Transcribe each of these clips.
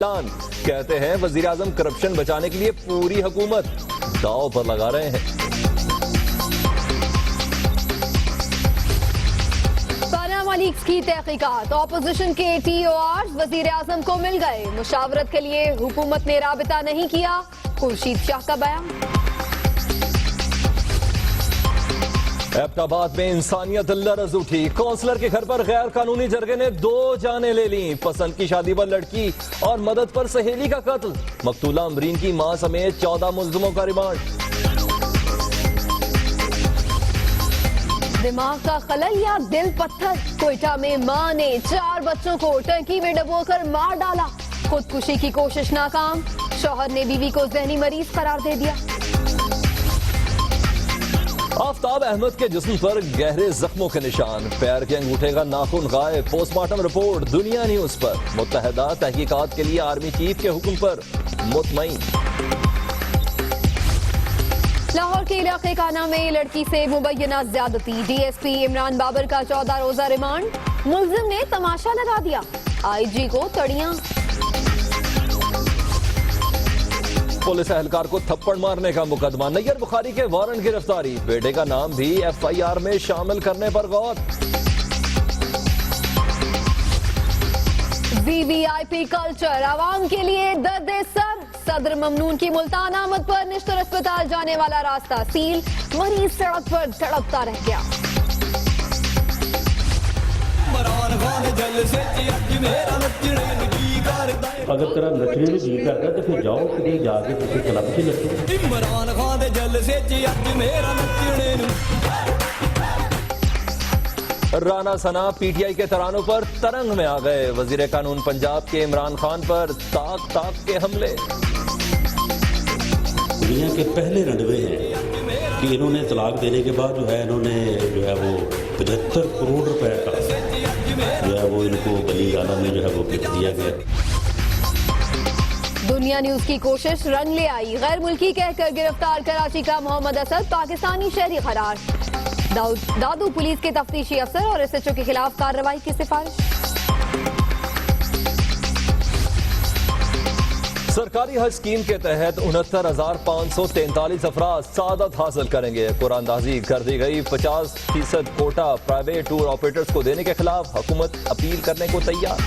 ऐलान कहते हैं वजीर आजम करप्शन बचाने के लिए पूरी हुकूमत दांव पर लगा रहे हैं। पनामा लीक्स की तहकीकात, ऑपोजिशन के TORs वजीर आजम को मिल गए। मुशावरत के लिए हुकूमत ने राबिता नहीं किया, खुर्शीद शाह का बयान। एबटाबाद में इंसानियत लरज उठी, काउंसलर के घर पर गैर कानूनी जरगे ने 2 जानें ले ली। पसंद की शादी पर लड़की और मदद पर सहेली का कत्ल। मकतूला अमरीन की मां समेत 14 मुल्जिमों का रिमांड। दिमाग का खलल या दिल पत्थर, कोयटा में मां ने 4 बच्चों को टंकी में डुबोकर मार डाला। खुदकुशी की कोशिश नाकाम, शौहर ने बीवी को जहनी मरीज करार दे दिया। आफ्ताब अहमद के जिस्म पर गहरे जख्मों के निशान, पैर के अंगूठे का नाखून गायब। पोस्टमार्टम रिपोर्ट दुनिया न्यूज पर। मुत्तहदा तहकीकात के लिए आर्मी चीफ के हुक्म पर मुतमईन। लाहौर के इलाके काना में लड़की से मुबैना ज्यादती, DSP इमरान बाबर का 14 रोजा रिमांड। मुल्जिम ने तमाशा लगा दिया, IG को तड़ियां। पुलिस एहलकार को थप्पड़ मारने का मुकदमा, नैयर बुखारी के वारंट गिरफ्तारी। बेटे का नाम भी FIR में शामिल करने पर गौर। VVIP कल्चर आवाम के लिए दर्द सर, सदर ममनून की मुल्तान आमद पर निश्तर अस्पताल जाने वाला रास्ता सील। मरीज सड़क पर तड़पता रह गया। अगर तेरा नचने में जी करता तो फिर जाओ कि जाके किसी क्लब से नचो। इमरान खान दे जल से अज मेरा नचने राना सना PTI के तरानों पर तरंग में आ गए। वजीर कानून पंजाब के इमरान खान पर ताक ताक के हमले। दुनिया के पहले रनवे हैं कि इन्होंने तलाक देने के बाद जो है वो 75 करोड़ रुपए का जो है वो इनको वली आला में जो है वो गिफ्ट दिया गया। दुनिया न्यूज की कोशिश रंग ले आई, गैर मुल्की कहकर गिरफ्तार कराची का मोहम्मद असद पाकिस्तानी शहरी करार। दादू पुलिस के तफ्तीशी अफसर और SHO के खिलाफ कार्रवाई की सिफारिश। सरकारी हज स्कीम के तहत 69,543 अफराद सादत हासिल करेंगे। कुरानदाजी कर दी गई। 50% कोटा प्राइवेट टूर ऑपरेटर्स को देने के खिलाफ हुकूमत अपील करने को तैयार।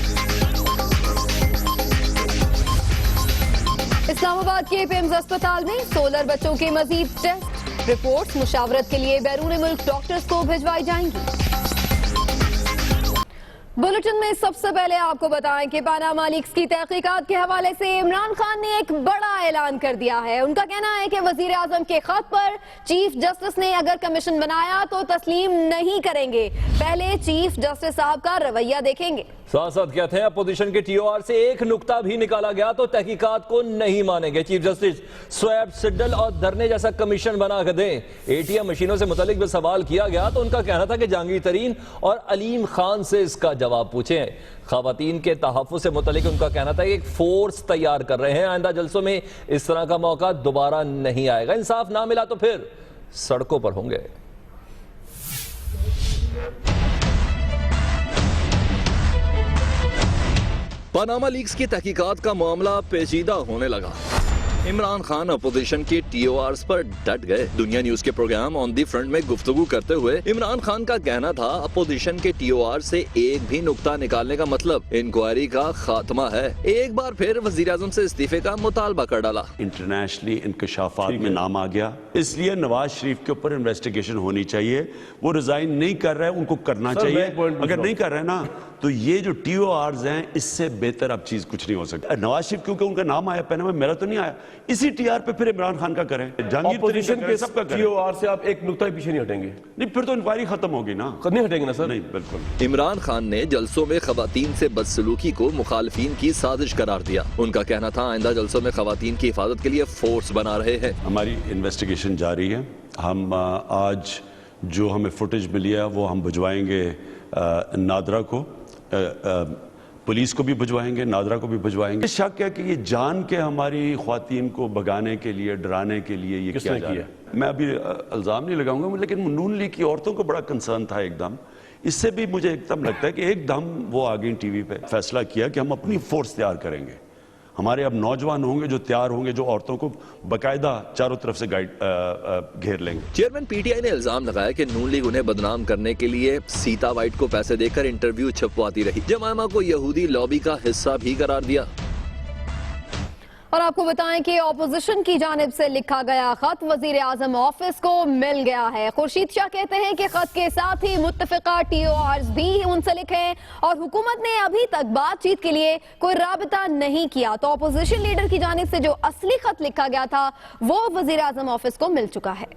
इस्लामाबाद के PIMS अस्पताल में 16 बच्चों के मजीद टेस्ट रिपोर्ट्स मुशावरत के लिए बैरून मुल्क डॉक्टर्स को भिजवाई जाएंगी। बुलेटिन में सबसे पहले आपको बताएं कि पनामा लीक्स की तहकीकात के हवाले से इमरान खान ने एक बड़ा ऐलान कर दिया है। उनका कहना है कि वजीर आजम के खत पर चीफ जस्टिस ने अगर कमीशन बनाया तो तस्लीम नहीं करेंगे, पहले चीफ जस्टिस साहब का रवैया देखेंगे। साथ साथ कहते हैं अपोजिशन के TOR से एक नुक्ता भी निकाला गया तो तहकीकात को नहीं मानेंगे। चीफ जस्टिस स्वैब, सिड्डल और धरने जैसा कमीशन बना कर दें। ATM मशीनों से मुतालिक भी सवाल किया गया तो उनका कहना था कि जहांगीर तरीन और अलीम खान से इसका जवाब पूछें। खवातीन के तहफ़्फ़ुज़ से मुतालिक उनका कहना था कि एक फोर्स तैयार कर रहे हैं, आइंदा जलसों में इस तरह का मौका दोबारा नहीं आएगा। इंसाफ ना मिला तो फिर सड़कों पर होंगे। पनामा लीक्स की तहकीकात का मामला पेचीदा होने लगा। इमरान खान अपोजिशन के TORs पर डट गए। दुनिया न्यूज के प्रोग्राम ऑन दी फ्रंट में गुफ्तगू करते हुए इमरान खान का कहना था अपोजिशन के TOR से एक भी नुक्ता निकालने का मतलब इंक्वायरी का खात्मा है। एक बार फिर वजीर आजम से इस्तीफे का मुतालबा कर डाला। इंटरनेशनली इंकशाफात में नाम आ गया, इसलिए नवाज शरीफ के ऊपर इन्वेस्टिगेशन होनी चाहिए। वो रिजाइन नहीं कर रहे, उनको करना चाहिए। अगर नहीं कर रहे ना तो ये जो TORs हैं इससे बेहतर अब चीज कुछ नहीं हो सकती। नवाज शरीफ क्योंकि उनका नाम आया पहले में, मेरा तो नहीं आया। इसी TR पे फिर इमरान खान का करें, जहांगीर के सबका TOR से आप एक नुक्ता पीछे नहीं हटेंगे। नहीं, फिर तो इंक्वायरी खत्म होगी ना। नहीं हटेंगे ना सर? नहीं, बिल्कुल। इमरान खान ने जलसों में खवातीन से बदसलूकी को मुखालफीन की साजिश करार दिया। उनका कहना था आइंदा जलसों में खवातीन की हिफाजत के लिए फोर्स बना रहे हैं। हमारी इन्वेस्टिगेशन जारी है। हम आज जो हमें फुटेज मिली है वो हम भिजवाएंगे नादरा को, पुलिस को भी भिजवाएंगे, नादरा को भी भिजवाएंगे। शक है कि ये जान के हमारी ख्वातीन को भगाने के लिए, डराने के लिए ये क्या किया। मैं अभी इल्जाम नहीं लगाऊंगा, लेकिन नून लीग की औरतों को बड़ा कंसर्न था एकदम। इससे भी मुझे एकदम लगता है कि एकदम वो आ गई टीवी पे, फैसला किया कि हम अपनी फोर्स तैयार करेंगे। हमारे अब नौजवान होंगे जो तैयार होंगे, जो औरतों को बाकायदा चारों तरफ से घेर लेंगे। चेयरमैन पीटीआई ने इल्जाम लगाया कि नून लीग उन्हें बदनाम करने के लिए सीता वाइट को पैसे देकर इंटरव्यू छपवाती रही, जमामा को यहूदी लॉबी का हिस्सा भी करार दिया। और आपको बताएं कि ऑपोजिशन की जानिब से लिखा गया खत वजीर आजम ऑफिस को मिल गया है। खुर्शीद शाह कहते हैं कि खत के साथ ही मुत्तफिका TORs भी उनसे लिखे और हुकूमत ने अभी तक बातचीत के लिए कोई राबता नहीं किया। तो ऑपोजिशन लीडर की जानिब से जो असली खत लिखा गया था वो वजीर आजम ऑफिस को मिल चुका है।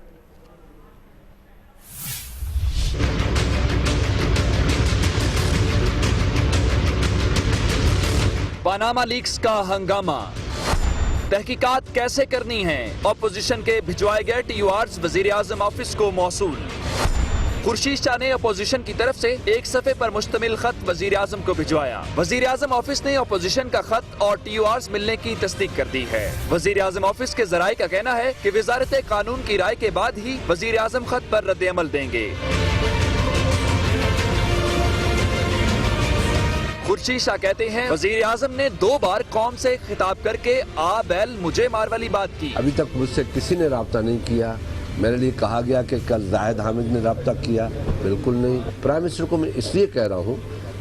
पनामा लीक्स का हंगामा, तहकीकात कैसे करनी है, ऑपोजिशन के भिजवाए गए TORs वजीर आजम ऑफिस को मौसूल। खुर्शीद शाह ने अपोजिशन की तरफ से एक सफ़े पर मुश्तमिल खत वजीर आजम को भिजवाया। वजीर आजम ऑफिस ने अपोजिशन का खत और TORs मिलने की तस्दीक कर दी है। वजीर आजम ऑफिस के जराये का कहना है कि वजारत कानून की राय के बाद ही वजीर आजम खत पर रद्द अमल देंगे। खुर्शीद शाह कहते हैं वजीर आजम ने 2 बार कौम से खिताब करके आ बैल मुझे मार वाली बात की। अभी तक मुझसे किसी ने राब्ता नहीं किया। मेरे लिए कहा गया कि कल जाहिद हामिद ने राब्ता किया, बिल्कुल नहीं। प्राइम मिनिस्टर को मैं इसलिए कह रहा हूँ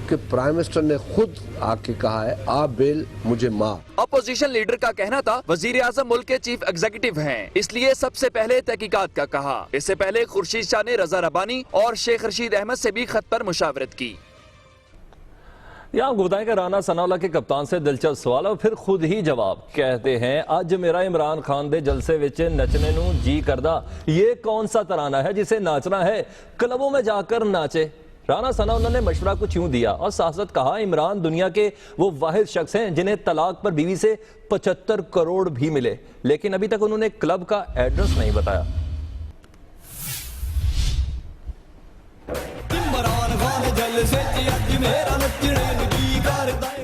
कि प्राइम मिनिस्टर ने खुद आके कहा है आ बेल मुझे मार। अपोजिशन लीडर का कहना था वजीर आजम मुल्क के चीफ एग्जीक्यूटिव हैं, इसलिए सबसे पहले तहकीकात का कहा। इससे पहले खुर्शीद शाह ने रजा रबानी और शेख रशीद अहमद से भी खत पर मुशावरत की। यहाँ आपको बताएं कि राना सनाउल्लाह के कप्तान से दिलचस्प सवाल और फिर खुद ही जवाब। कहते हैं अज मेरा इमरान खान दे जलसे विच नचने नू जी करदा। ये कौन सा तराना है जिसे नाचना है? क्लबों में जाकर नाचे। राना सनाउल्लाह ने मशवरा कुछ यूं दिया और साथ कहा इमरान दुनिया के वो वाहिद शख्स हैं जिन्हें तलाक पर बीवी से 75 करोड़ भी मिले, लेकिन अभी तक उन्होंने क्लब का एड्रेस नहीं बताया।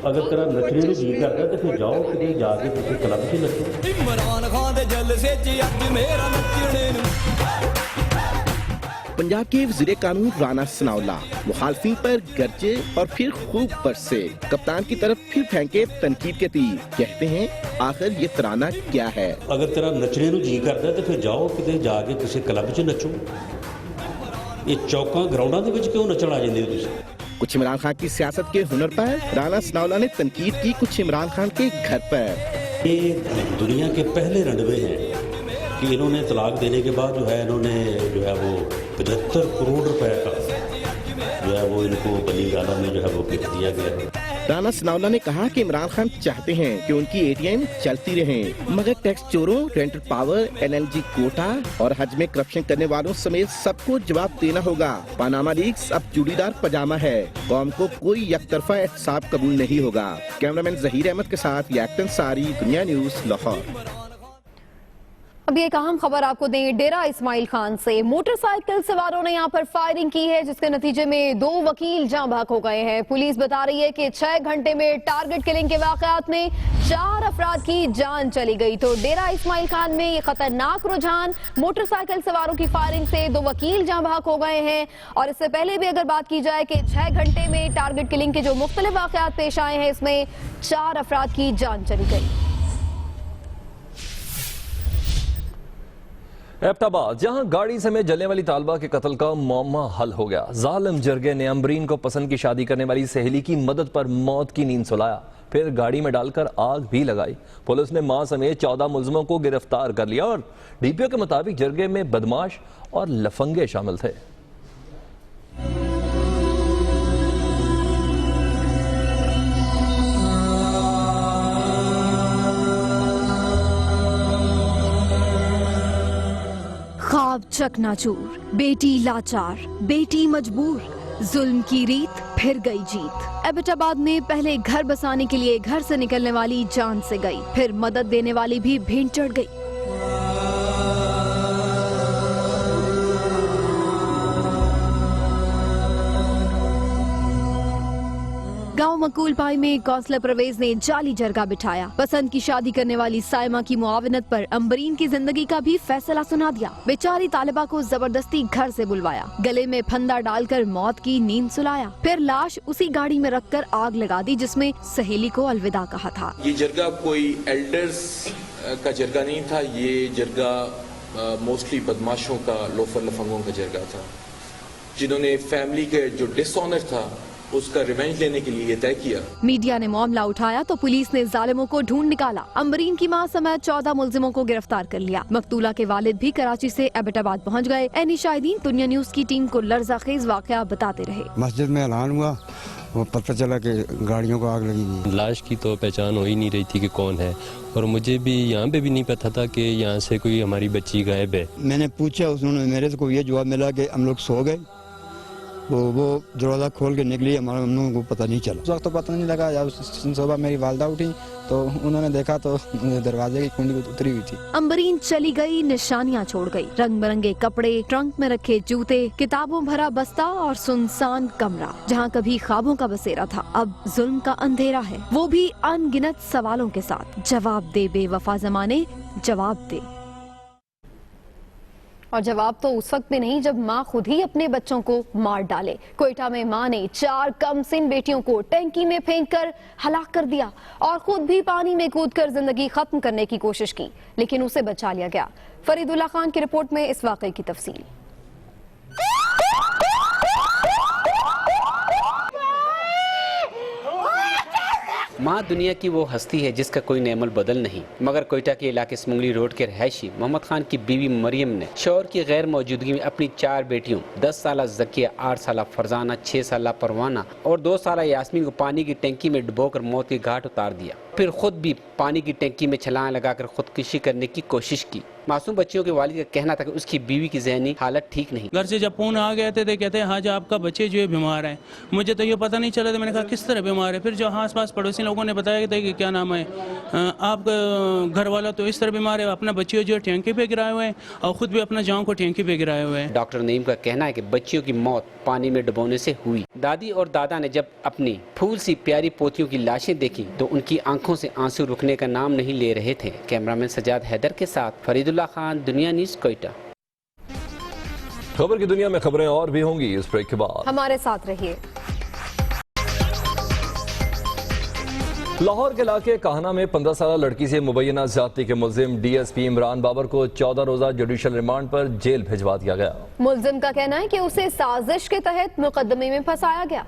अगर तेरा नचने में जी करता तो फिर जाओ कि जाके किसी क्लब से नचो। इमरान खान दे जलसे च अज मेरा नचने। पंजाब के वज़ीर कानून राना सनाउल्लाह मुखालफिन पर गरजे और फिर खूब बरसे। कप्तान की तरफ फिर फेंके तनकीद के तीर। कहते हैं आखिर ये तराना क्या है? अगर तेरा नचने में जी करता तो फिर जाओ कि जाके किसी क्लब से नचो। ये चौका ग्राउंडा दे विच क्यों नचण आ जांदे हो तुसीं? कुछ इमरान खान की सियासत के हुनर पर राना सनाउल्लाह ने तनकीद की, कुछ इमरान खान के घर पर। ये दुनिया के पहले रंडवे हैं कि इन्होंने तलाक देने के बाद जो है इन्होंने जो है वो 75 करोड़ रुपए का जो है वो इनको बली गाला में जो है वो गिफ्ट दिया गया है। राना सनाउल्लाह ने कहा कि इमरान खान चाहते हैं कि उनकी ATM चलती रहे, मगर टैक्स चोरों, रेंटल पावर, NLG कोटा और हज में करप्शन करने वालों समेत सबको जवाब देना होगा। पनामा लीक्स अब चूड़ीदार पजामा है। कौम को कोई यकतरफा एहसाब कबूल नहीं होगा। कैमरामैन जहीर अहमद के साथ याकतन सारी, दुनिया न्यूज, लाहौर। अब एक अहम खबर आपको दें डेरा इस्माइल खान से। मोटरसाइकिल सवारों ने यहां पर फायरिंग की है जिसके नतीजे में 2 वकील जाँ भाग हो गए हैं। पुलिस बता रही है कि 6 घंटे में टारगेट किलिंग के वाकयात में 4 अफराद की जान चली गई। तो डेरा इस्माइल खान में ये खतरनाक रुझान, मोटरसाइकिल सवारों की फायरिंग से 2 वकील जाँ भाग हो गए हैं। और इससे पहले भी अगर बात की जाए कि 6 घंटे में टारगेट किलिंग के जो मुख्तलिफ वाकयात पेश आए हैं इसमें 4 अफराद की जान चली गई। एबटाबाद जहां गाड़ी समेत जलने वाली तालबा के कत्ल का मामला हल हो गया। जालिम जरगे ने अम्बरीन को पसंद की शादी करने वाली सहेली की मदद पर मौत की नींद सुलाया, फिर गाड़ी में डालकर आग भी लगाई। पुलिस ने मां समेत 14 मुलजमों को गिरफ्तार कर लिया और DPO के मुताबिक जरगे में बदमाश और लफंगे शामिल थे। ख्वाब चकनाचूर, बेटी लाचार, बेटी मजबूर, जुल्म की रीत फिर गई जीत। एबटाबाद में पहले घर बसाने के लिए घर से निकलने वाली जान से गई, फिर मदद देने वाली भी भेंट चढ़ गई। गांव मकूल पाई में कौंसलर परवेज ने जाली जरगा बिठाया। पसंद की शादी करने वाली साइमा की मुआवनत पर अंबरीन की जिंदगी का भी फैसला सुना दिया। बेचारी तालिबा को जबरदस्ती घर से बुलवाया, गले में फंदा डालकर मौत की नींद सुलाया, फिर लाश उसी गाड़ी में रखकर आग लगा दी जिसमें सहेली को अलविदा कहा था। ये जरगा कोई एल्डर्स का जरगा नहीं था, ये जरगा मोस्टली बदमाशों का, लोफर लफंगों का जरगा था, जिन्होंने फैमिली के जो डिसऑनर था उसका रिवेंज लेने के लिए ये तय किया। मीडिया ने मामला उठाया तो पुलिस ने जालिमों को ढूंढ निकाला। अंबरीन की मां समेत 14 मुलजिमों को गिरफ्तार कर लिया। मकतूला के वालिद भी कराची से एबटाबाद पहुंच गए। एनी शाहिदीन दुनिया न्यूज की टीम को लर्ज़ाखेज वाकया बताते रहे। मस्जिद में ऐलान हुआ, वो पता चला कि गाड़ियों को आग लगी हुई। लाश की तो पहचान हो ही नहीं रही थी कि कौन है, और मुझे भी यहाँ पे भी नहीं पता था कि यहाँ से कोई हमारी बच्ची गायब है। मैंने पूछा, उसने मेरे को ये जवाब मिला कि हम लोग सो गए, वो दरवाज़ा खोल के निकली, हमारे हम लोगों को पता नहीं चला। उस वक्त तो पता नहीं लगा। जब सुबह मेरी वालदा उठी तो उन्होंने देखा तो दरवाजे की कुंडी उतरी हुई थी। अंबरीन चली गई, निशानियां छोड़ गई। रंग बिरंगे कपड़े, ट्रंक में रखे जूते, किताबों भरा बस्ता और सुनसान कमरा। जहां कभी ख्वाबों का बसेरा था, अब जुल्म का अंधेरा है, वो भी अनगिनत सवालों के साथ। जवाब दे बेवफा ज़माने, जवाब दे। और जवाब तो उस वक्त भी नहीं जब माँ खुद ही अपने बच्चों को मार डाले। कोयटा में माँ ने 4 कमसिन बेटियों को टैंकी में फेंककर हलाक कर दिया और खुद भी पानी में कूदकर जिंदगी खत्म करने की कोशिश की, लेकिन उसे बचा लिया गया। फरीदुल्लाह खान की रिपोर्ट में इस वाकये की तफसील। माँ दुनिया की वो हस्ती है जिसका कोई नेमल बदल नहीं, मगर कोयटा के इलाके स्मुंगली रोड के रहायशी मोहम्मद खान की बीवी मरियम ने शौहर की गैर मौजूदगी में अपनी 4 बेटियों 10 साला जकिया, 8 साला फरजाना, 6 साला परवाना और 2 साला यास्मीन को पानी की टंकी में डुबोकर मौत के घाट उतार दिया। फिर खुद भी पानी की टंकी में छलांग लगाकर खुदकुशी करने की कोशिश की। मासूम बच्चियों के वालिद का कहना था कि उसकी बीवी की ज़हनी हालत ठीक नहीं। घर से जब फोन आ गए थे कहते हैं हाँ जी आपका बच्चे जो है बीमार है। मुझे तो ये पता नहीं चला था। मैंने कहा किस तरह बीमार है? फिर जो आस पास पड़ोसी लोगों ने बताया था कि क्या नाम है आपका घर वाला तो इस तरह बीमार है, अपना बच्चियों जो है टैंकी पे गिराए हुए हैं और खुद भी अपना जान को टैंकी पे गिराए हुए हैं। डॉक्टर नईम का कहना है कि बच्चियों की मौत पानी में डुबोने से हुई। दादी और दादा ने जब अपनी फूल सी प्यारी पोतियों की लाशें देखी तो उनकी आंखों से आंसू रुकने का नाम नहीं ले रहे थे। कैमरामैन सजाद हैदर के साथ फरीदुल्लाह खान, दुनिया न्यूज़, कोयटा। खबर की दुनिया में खबरें और भी होंगी इस ब्रेक के बाद, हमारे साथ रहिए। लाहौर के इलाके काहना में 15 साला लड़की से मुबैना ज्यादती के मुल्जिम डीएसपी इमरान बाबर को 14 रोजा जुडिशल रिमांड पर जेल भिजवा दिया गया। मुल्जिम का कहना है कि उसे साजिश के तहत मुकदमे में फंसाया गया।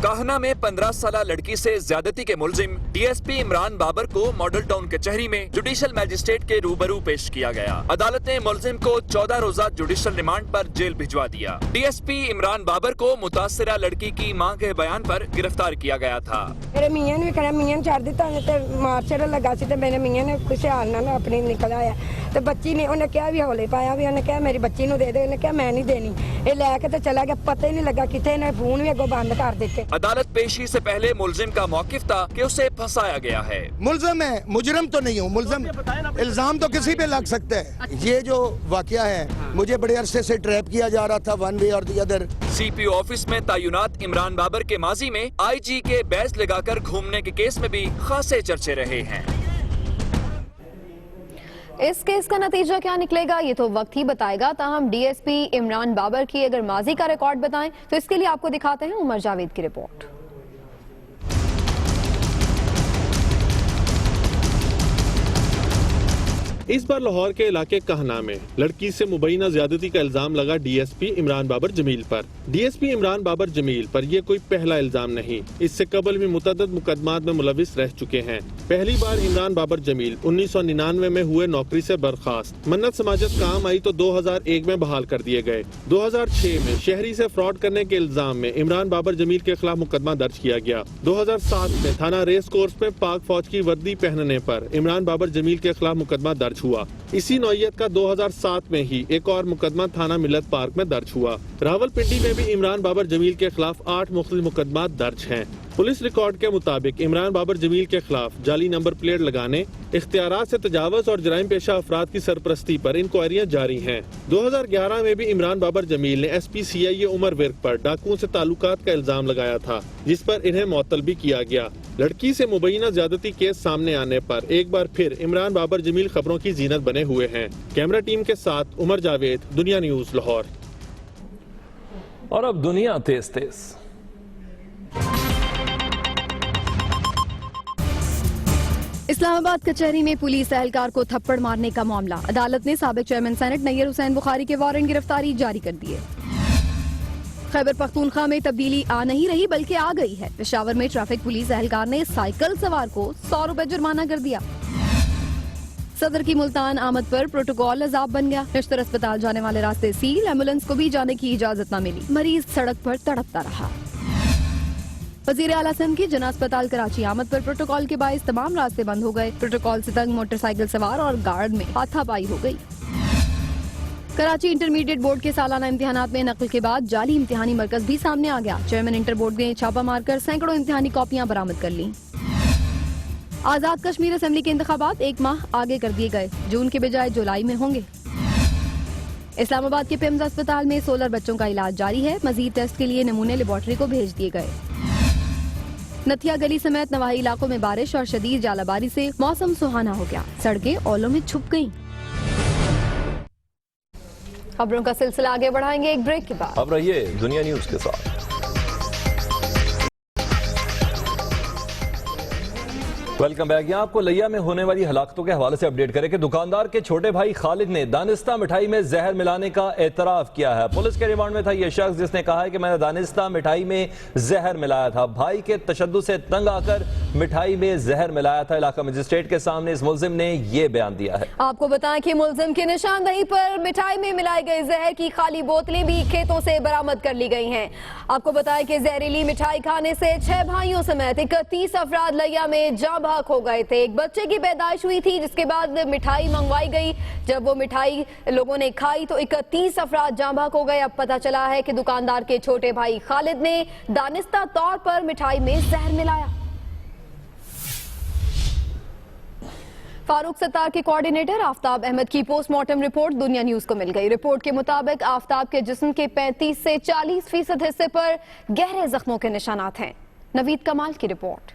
काहना में 15 साला लड़की से ज्यादती के मुल्जिम डीएसपी इमरान बाबर को मॉडल टाउन कचहरी में जुडिशल मैजिस्ट्रेट के रूबरू पेश किया गया। अदालत ने मुल्जिम को 14 रोजा जुडिशल रिमांड पर जेल भिजवा दिया। डीएसपी इमरान बाबर को मुतासिरा लड़की की मां के बयान पर गिरफ्तार किया गया था। मेरे मियां ने भी कहा, मियां छड़ दिता ते मार छड़ लगा सी ते मेरे मियां ने खुशहाल नाल अपनी निकल आया ते बच्ची ने उन्हें क्या भी हौले पाया भी, उन्हें क्या मेरी बच्ची नूं दे दे, उन्हें क्या मैं नहीं देनी। ये लैके ते चला गया, पता ही नहीं लगा किथे ने फोन भी अगों बंद कर दिते। अदालत पेशी से पहले मुल्जिम का मौकिफ था कि उसे फंसाया गया है। मुल्जिम है, मुजरम तो नहीं हूँ। मुल्जिम इल्जाम तो किसी पे लग सकता है। ये जो वाकया है, मुझे बड़े अरसे से ट्रैप किया जा रहा था वन वे और दी अदर। सीपीओ ऑफिस में तैनात इमरान बाबर के माजी में आईजी के बैच लगाकर घूमने के केस में भी खासे चर्चे रहे हैं। इस केस का नतीजा क्या निकलेगा ये तो वक्त ही बताएगा। ताहम डीएसपी इमरान बाबर की अगर माजी का रिकॉर्ड बताएं तो इसके लिए आपको दिखाते हैं उमर जावेद की रिपोर्ट। इस बार लाहौर के इलाके कहना में लड़की से मुबैना ज्यादती का इल्जाम लगा डीएसपी इमरान बाबर जमील पर। डीएसपी इमरान बाबर जमील पर यह कोई पहला इल्जाम नहीं, इससे कबल भी मुतअद्दिद मुकदमात में मुलविस रह चुके हैं। पहली बार इमरान बाबर जमील 1999 में हुए नौकरी से बर्खास्त। मन्नत समाजत काम आई तो 2001 में बहाल कर दिए गए। 2006 में शहरी से फ्रॉड करने के इल्जाम में इमरान बाबर जमील के खिलाफ मुकदमा दर्ज किया गया। 2007 में थाना रेस कोर्स में पाक फौज की वर्दी पहनने पर इमरान बाबर जमील के खिलाफ मुकदमा दर्ज हुआ। इसी नौयत का 2007 में ही एक और मुकदमा थाना मिलत पार्क में दर्ज हुआ। रावलपिंडी में भी इमरान बाबर जमील के खिलाफ 8 मुख्तलिफ मुकदमा दर्ज हैं। पुलिस रिकॉर्ड के मुताबिक इमरान बाबर जमील के खिलाफ जाली नंबर प्लेट लगाने, इख्तियारात से तजावुज़ और जराइम पेशा अफराद की सरपरस्ती पर इंक्वायरियां जारी हैं। 2011 में भी इमरान बाबर जमील ने SPCI उमर विर्क पर डाकुओं से ताल्लुकात का इल्जाम लगाया था, जिस पर इन्हें मुअत्तल भी किया गया। लड़की से मुबैना ज्यादती केस सामने आने पर एक बार फिर इमरान बाबर जमील खबरों की जीनत बने हुए हैं। कैमरा टीम के साथ उमर जावेद, दुनिया न्यूज, लाहौर। और अब दुनिया तेज तेज। इस्लामाबाद कचहरी में पुलिस एहलकार को थप्पड़ मारने का मामला। अदालत ने साबिक चेयरमैन सेनेट नैयर हुसैन बुखारी के वारंट गिरफ्तारी जारी कर दिए। खैबर पख्तूनख्वा में तब्दीली आ नहीं रही बल्कि आ गई है। पेशावर में ट्रैफिक पुलिस एहलकार ने साइकिल सवार को 100 रुपए जुर्माना कर दिया। सदर की मुल्तान आमद पर प्रोटोकॉल अजाब बन गया। नश्तर अस्पताल जाने वाले रास्ते सील, एम्बुलेंस को भी जाने की इजाजत न मिली। मरीज सड़क पर तड़पता रहा। वजीर आला सिंध की जना अस्पताल कराची आमद पर प्रोटोकॉल के बायस तमाम रास्ते बंद हो गए। प्रोटोकॉल से तंग मोटरसाइकिल सवार और गार्ड में हाथापाई हो गई। कराची इंटरमीडिएट बोर्ड के सालाना इम्तिहानात में नकल के बाद जाली इम्तिहानी मरकज भी सामने आ गया। चेयरमैन इंटर बोर्ड ने छापा मारकर सैकड़ों इम्तिहानी कॉपियां बरामद कर ली। आजाद कश्मीर असेंबली के इंतखाबात 1 माह आगे कर दिए गए, जून के बजाय जुलाई में होंगे। इस्लामाबाद के पिम्स अस्पताल में 16 बच्चों का इलाज जारी है। मजीद टेस्ट के लिए नमूने लेबोरेटरी को भेज दिए गए। नथिया गली समेत नवाही इलाकों में बारिश और शदीद जालाबारी से मौसम सुहाना हो गया। सड़कें ओलों में छुप गईं। खबरों का सिलसिला आगे बढ़ाएंगे एक ब्रेक के बाद। अब रहिए दुनिया न्यूज के साथ। Welcome back. यहाँ आपको लिया में होने वाली हलाकतों के हवाले से अपडेट करें कि दुकानदार के छोटे भाई खालिद ने दानिस्ता मिठाई में जहर मिलाने का एतराफ किया है। पुलिस के रिमांड में था यह शख्स जिसने कहा है कि मैंने दानिस्ता मिठाई में जहर मिलाया था। भाई के तशद्दुद से तंग आकर मिठाई में जहर मिलाया था। इलाका मजिस्ट्रेट के सामने इस मुल्जिम ने यह बयान दिया है। आपको बताएं कि मुल्जिम की निशानदही पर मिठाई में मिलाई गई जहर की खाली बोतलें भी खेतों से बरामद कर ली गई हैं। आपको बताएं कि जहरीली मिठाई खाने से 6 भाइयों समेत 31 अफराद लिया में जाँ भाग हो गए थे। एक बच्चे की पैदाइश हुई थी जिसके बाद मिठाई मंगवाई गई। जब वो मिठाई लोगों ने खाई तो 31 अफराद जाँ भाग हो गए। अब पता चला है कि दुकानदार के छोटे भाई खालिद ने दानिस्ता तौर पर मिठाई में जहर मिलाया। फारूक सत्तार के कोऑर्डिनेटर आफ्ताब अहमद की पोस्टमार्टम रिपोर्ट दुनिया न्यूज को मिल गई। रिपोर्ट के मुताबिक आफ्ताब के जिस्म के 35 से 40% हिस्से पर गहरे जख्मों के निशानात हैं। नवीद कमाल की रिपोर्ट।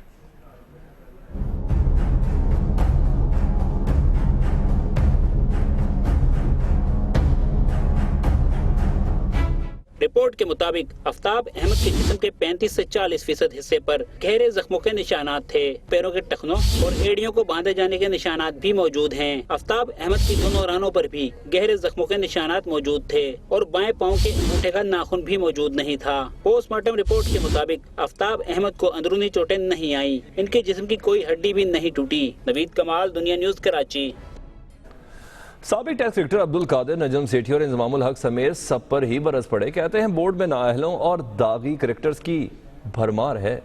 रिपोर्ट के मुताबिक आफ्ताब अहमद के जिस्म के 35 से 40% हिस्से पर गहरे जख्मों के निशानात थे। पैरों के टखनों और एड़ियों को बांधे जाने के निशानात भी मौजूद हैं। आफ्ताब अहमद की दोनों रानों पर भी गहरे जख्मों के निशानात मौजूद थे और बाएं पांव के अंगूठे का नाखून भी मौजूद नहीं था। पोस्टमार्टम रिपोर्ट के मुताबिक आफ्ताब अहमद को अंदरूनी चोटें नहीं आई। इनके जिस्म की कोई हड्डी भी नहीं टूटी। नवीद कमाल, दुनिया न्यूज, कराची। साबिक टैक्स कलेक्टर अब्दुल कादिर, नजम सेठी और इंजमामुल हक समेत सब पर ही बरस पड़े। कहते हैं बोर्ड में नाअहलों और दागी करेक्टर्स की भरमार है।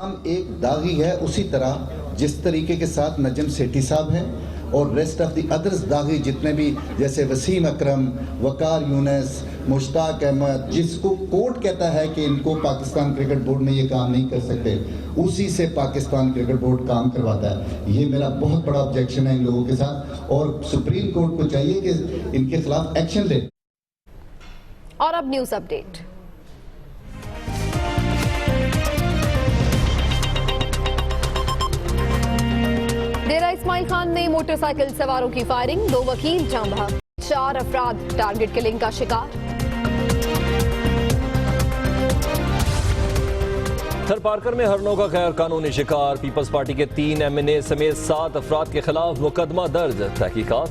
हम एक दागी है उसी तरह जिस तरीके के साथ नजम सेठी साहब हैं और रेस्ट ऑफ द अदर्स दागी जितने भी, जैसे वसीम अकरम, वकार यूनस, मुश्ताक अहमद, जिसको कोर्ट कहता है कि इनको पाकिस्तान क्रिकेट बोर्ड में ये काम नहीं कर सकते, उसी से पाकिस्तान क्रिकेट बोर्ड काम करवाता है। ये मेरा बहुत बड़ा ऑब्जेक्शन है इन लोगों के साथ और सुप्रीम कोर्ट को चाहिए कि इनके खिलाफ एक्शन ले। और अब न्यूज अपडेट। डेरा इस्माइल खान में मोटरसाइकिल सवारों की फायरिंग, 2 वकील जाँ भाग, 4 अफराद टारगेट किलिंग का शिकार। थर पार्कर में हरनों का गैर कानूनी शिकार, पीपल्स पार्टी के 3 MNA समेत 7 अफराद के खिलाफ मुकदमा दर्ज। तहकीकात